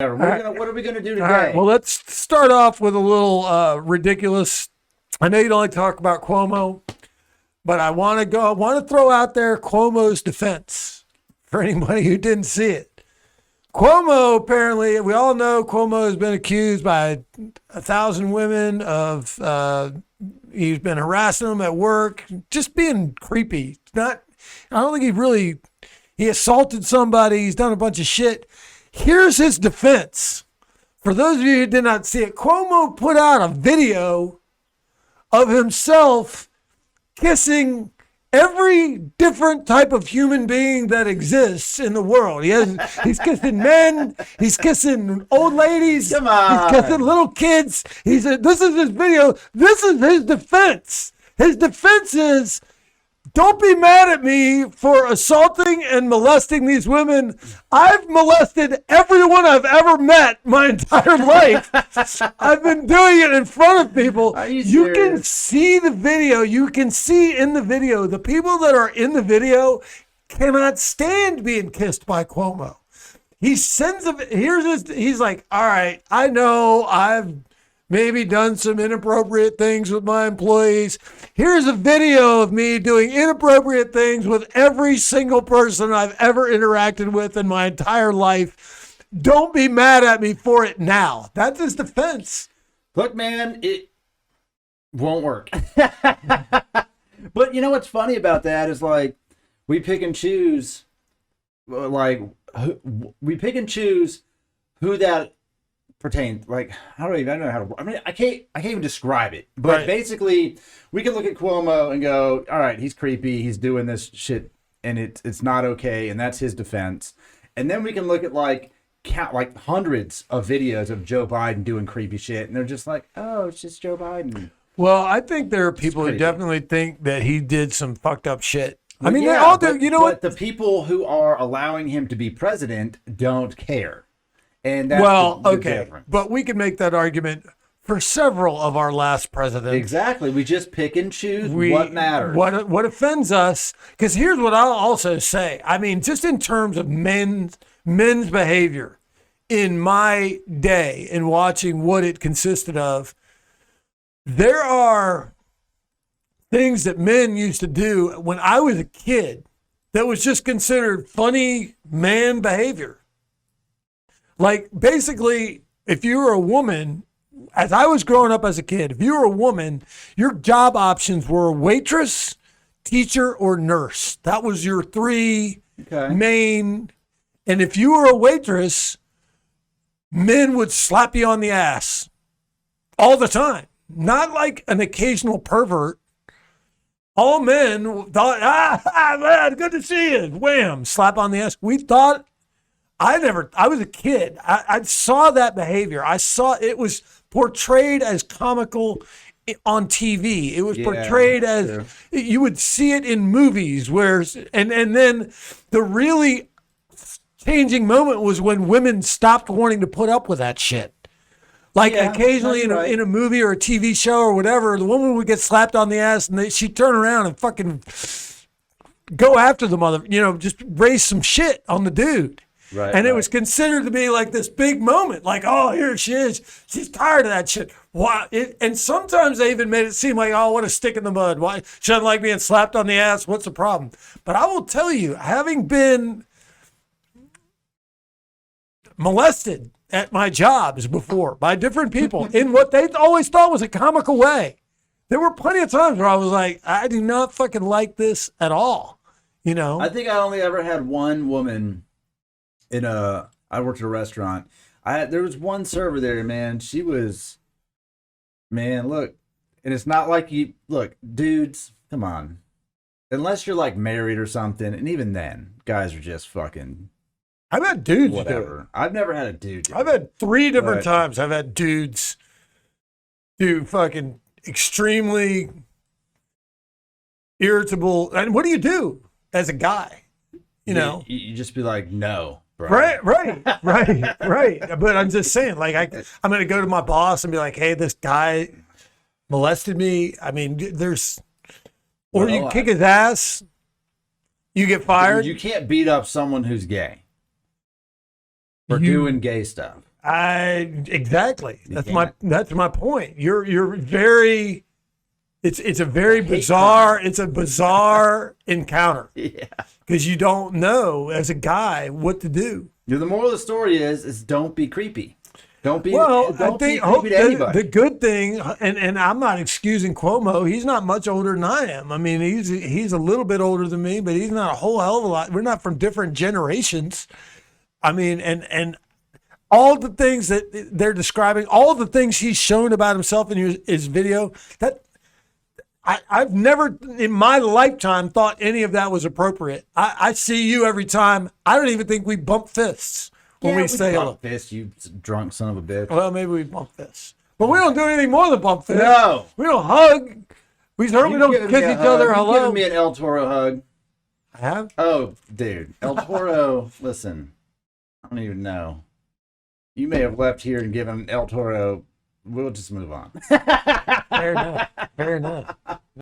What are we gonna do today? All right. Well, let's start off with a little ridiculous. I know you don't like to talk about Cuomo, but I want to throw out there Cuomo's defense for anybody who didn't see it. Cuomo, apparently, we all know Cuomo has been accused by 1,000 women of he's been harassing them at work, just being creepy. I don't think he assaulted somebody. He's done a bunch of shit. Here's his defense. For those of you who did not see it, Cuomo put out a video of himself kissing every different type of human being that exists in the world. He's kissing men. He's kissing old ladies. Come on. He's kissing little kids. This is his video. This is his defense. His defense is, don't be mad at me for assaulting and molesting these women. I've molested everyone I've ever met my entire life. I've been doing it in front of people. You can see the video. You can see in the video, the people that are in the video cannot stand being kissed by Cuomo. He sends them, he's like, all right, I know I've maybe done some inappropriate things with my employees. Here's a video of me doing inappropriate things with every single person I've ever interacted with in my entire life. Don't be mad at me for it now. That's his defense. Look, man, it won't work. But you know what's funny about that is, like, we pick and choose, who that pertains. Like, I don't know how to. I mean, I can't even describe it. But basically, we can look at Cuomo and go, all right, he's creepy. He's doing this shit, and it's not okay, and that's his defense. And then we can look at like hundreds of videos of Joe Biden doing creepy shit, and they're just like, oh, it's just Joe Biden. Well, I think there are people who definitely think that he did some fucked up shit. Well, I mean, yeah, they all do. You know what? The people who are allowing him to be president don't care. And that's the difference. But we can make that argument for several of our last presidents. Exactly. We just pick and choose what matters. What offends us. Because here's what I'll also say. I mean, just in terms of men's behavior in my day and watching what it consisted of, there are things that men used to do when I was a kid that was just considered funny man behavior. Like, basically, if you were a woman, as I was growing up as a kid, if you were a woman, your job options were waitress, teacher, or nurse. That was your three main. And if you were a waitress, men would slap you on the ass all the time. Not like an occasional pervert. All men thought, man, good to see you. Wham, slap on the ass. We thought, I was a kid. I saw that behavior. I saw it was portrayed as comical on TV. It was portrayed as, you would see it in movies and then the really changing moment was when women stopped wanting to put up with that shit. Like occasionally in a movie or a TV show or whatever, the woman would get slapped on the ass and she'd turn around and fucking go after the mother, just raise some shit on the dude. Right, and it was considered to be like this big moment, like, oh, here she is. She's tired of that shit. Why? And sometimes they even made it seem like, oh, what a stick in the mud. Why? She doesn't like being slapped on the ass. What's the problem? But I will tell you, having been molested at my jobs before by different people in what they always thought was a comical way, there were plenty of times where I was like, I do not fucking like this at all. I think I only ever had one woman I worked at a restaurant. There was one server there, man. She was, look, and it's not like dudes, come on. Unless you're like married or something, and even then, guys are just fucking. I've had dudes whatever. I've never had a dude. I've had 3 different times. I've had dudes do fucking extremely irritable. And what do you do as a guy? You just be like, no. Bro. Right. But I'm just saying, like, I'm going to go to my boss and be like, hey, this guy molested me. I mean, or you kick his ass, you get fired. You can't beat up someone who's gay for doing gay stuff. Exactly. That's can't. that's my point. You're very. It's a very bizarre. It's a bizarre encounter. Yeah. Because you don't know as a guy what to do. The moral of the story is don't be creepy. Don't be Well, don't I think be creepy to anybody. the good thing, and I'm not excusing Cuomo. He's not much older than I am. I mean, he's a little bit older than me, but he's not a whole hell of a lot. We're not from different generations. I mean, and all the things that they're describing, all the things he's shown about himself in his video, that I've never in my lifetime thought any of that was appropriate. I see you every time. I don't even think we bump fists when we say hello. Bump fist, you drunk son of a bitch. Well, maybe we bump fists. But we don't do anything more than bump fists. No. We don't hug. We certainly don't kiss each other hello. You've given me an El Toro hug. I have? Oh, dude. El Toro, listen, I don't even know. You may have left here and given El Toro. We'll just move on. Fair